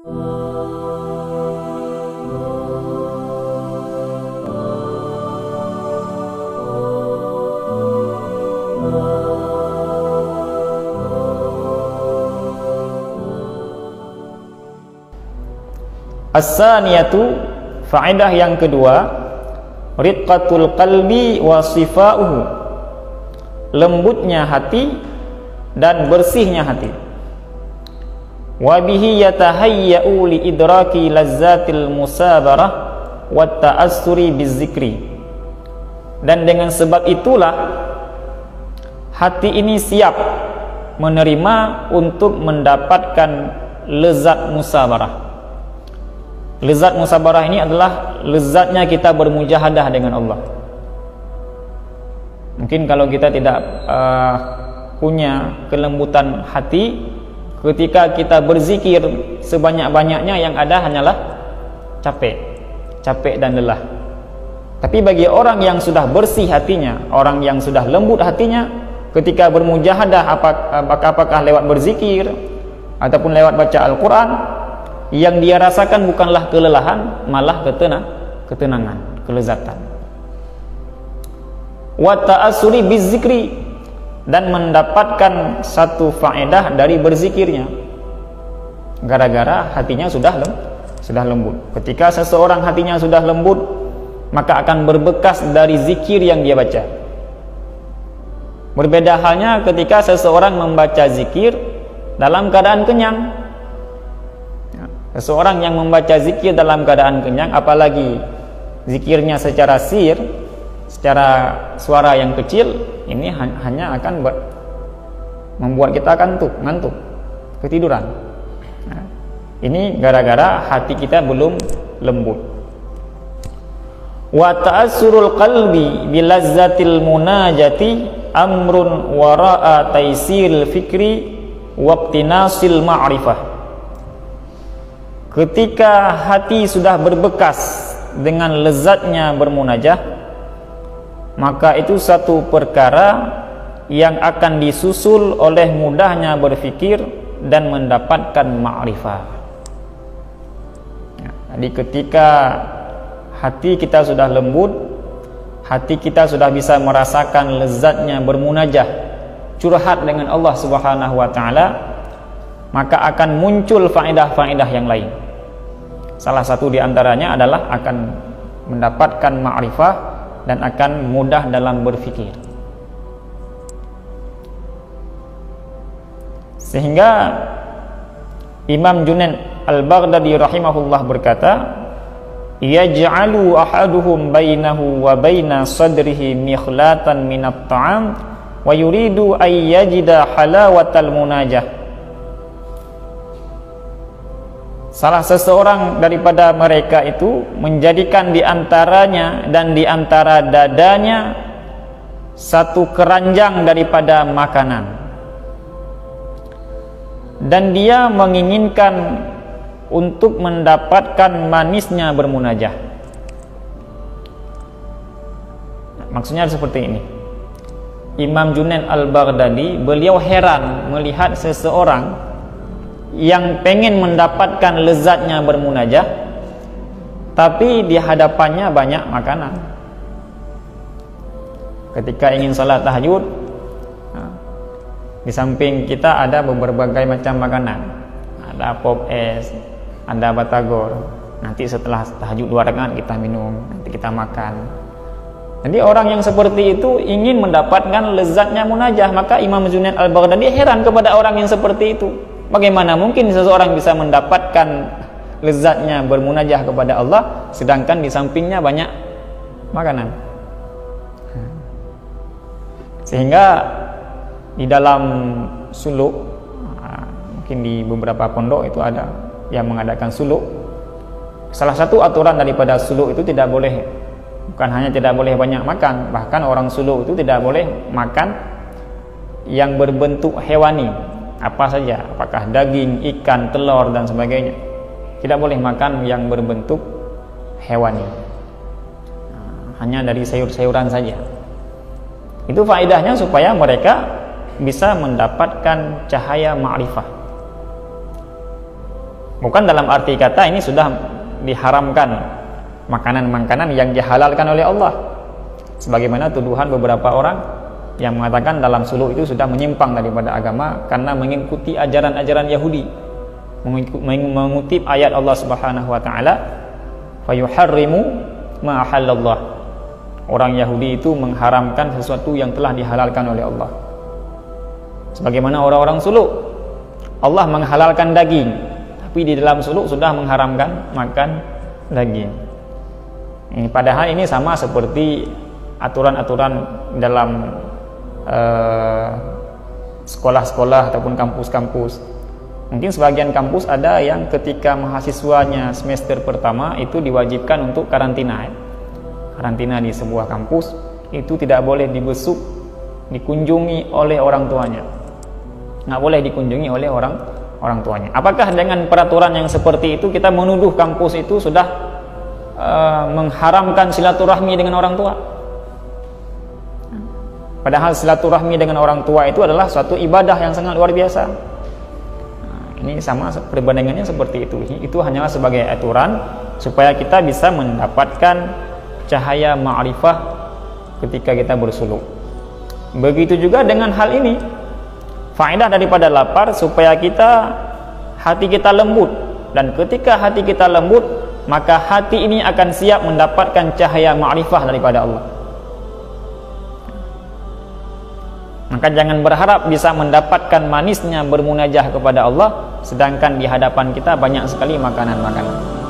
As-saniyatu, faedah yang kedua, riqqatul qalbi wa sifa'uhu, lembutnya hati dan bersihnya hati. Wa bihi yatahayya'u li idraki lazzatil musabarah wa ta'assuri bizikri. Dan dengan sebab itulah hati ini siap menerima untuk mendapatkan lezat musabarah. Lezat musabarah ini adalah lezatnya kita bermujahadah dengan Allah. Mungkin kalau kita tidak punya kelembutan hati, ketika kita berzikir sebanyak-banyaknya yang ada hanyalah capek dan lelah. Tapi bagi orang yang sudah bersih hatinya, orang yang sudah lembut hatinya, ketika bermujahadah apakah lewat berzikir ataupun lewat baca Al-Quran, yang dia rasakan bukanlah kelelahan, malah ketenangan, kelezatan. Wa ta'assuri bizikri, dan mendapatkan satu faedah dari berzikirnya, gara-gara hatinya sudah lembut. Ketika seseorang hatinya sudah lembut, maka akan berbekas dari zikir yang dia baca. Berbeda halnya ketika seseorang membaca zikir dalam keadaan kenyang. Seseorang yang membaca zikir dalam keadaan kenyang, apalagi zikirnya secara sir, secara suara yang kecil, ini hanya akan membuat kita ngantuk, ketiduran. Nah, ini gara-gara hati kita belum lembut. Wa ta'assurul qalbi bilazzatil munajati amrun wara'a taysiril fikri waqtinasil ma'rifah. Ketika hati sudah berbekas dengan lezatnya bermunajah, maka itu satu perkara yang akan disusul oleh mudahnya berfikir dan mendapatkan ma'rifah. Jadi ketika hati kita sudah lembut, hati kita sudah bisa merasakan lezatnya bermunajah, curhat dengan Allah Subhanahu wa ta'ala, maka akan muncul faedah-faedah yang lain. Salah satu di antaranya adalah akan mendapatkan ma'rifah dan akan mudah dalam berfikir. Sehingga Imam Junaid Al-Baghdadi rahimahullah berkata, yaj'alu ahaduhum bainahu wa baina sadrihi mikhlatan minat ta'am wa yuridu ay yajida halawatal munajah. Salah seseorang daripada mereka itu menjadikan di antaranya dan di antara dadanya satu keranjang daripada makanan, dan dia menginginkan untuk mendapatkan manisnya bermunajah. Maksudnya seperti ini. Imam Junaid Al-Baghdadi, beliau heran melihat seseorang yang pengen mendapatkan lezatnya bermunajah, tapi di hadapannya banyak makanan. Ketika ingin salat tahajud, di samping kita ada berbagai macam makanan, ada pop es, ada batagor. Nanti setelah tahajud 2 rakaat kita minum, nanti kita makan. Jadi orang yang seperti itu ingin mendapatkan lezatnya munajah, maka Imam Junaid Al-Baghdadi heran kepada orang yang seperti itu. Bagaimana mungkin seseorang bisa mendapatkan lezatnya bermunajah kepada Allah sedangkan di sampingnya banyak makanan? Sehingga di dalam suluk, mungkin di beberapa pondok itu ada yang mengadakan suluk. Salah satu aturan daripada suluk itu tidak boleh, bukan hanya tidak boleh banyak makan, bahkan orang suluk itu tidak boleh makan yang berbentuk hewani, apa saja, apakah daging, ikan, telur dan sebagainya. Tidak boleh makan yang berbentuk hewani, hanya dari sayur-sayuran saja. Itu faedahnya supaya mereka bisa mendapatkan cahaya ma'rifah. Bukan dalam arti kata ini sudah diharamkan makanan-makanan yang dihalalkan oleh Allah, sebagaimana tuduhan beberapa orang yang mengatakan dalam suluk itu sudah menyimpang daripada agama karena mengikuti ajaran-ajaran Yahudi, mengutip ayat Allah Subhanahu wa taala, fayuharrimu ma ahallallah. Orang Yahudi itu mengharamkan sesuatu yang telah dihalalkan oleh Allah. Sebagaimana orang-orang suluk, Allah menghalalkan daging, tapi di dalam suluk sudah mengharamkan makan daging. Padahal ini sama seperti aturan-aturan dalam sekolah-sekolah ataupun kampus-kampus. Mungkin sebagian kampus ada yang ketika mahasiswanya semester pertama itu diwajibkan untuk karantina. Karantina di sebuah kampus itu tidak boleh dibesuk, dikunjungi oleh orang tuanya. Nggak boleh dikunjungi oleh orang tuanya. Apakah dengan peraturan yang seperti itu kita menuduh kampus itu sudah mengharamkan silaturahmi dengan orang tua? Padahal silaturahmi dengan orang tua itu adalah suatu ibadah yang sangat luar biasa. Ini sama perbandingannya seperti itu. Itu hanyalah sebagai aturan supaya kita bisa mendapatkan cahaya ma'rifah ketika kita bersuluk. Begitu juga dengan hal ini, faedah daripada lapar supaya hati kita lembut, dan ketika hati kita lembut maka hati ini akan siap mendapatkan cahaya ma'rifah daripada Allah. Maka jangan berharap bisa mendapatkan manisnya bermunajah kepada Allah sedangkan di hadapan kita banyak sekali makanan-makanan.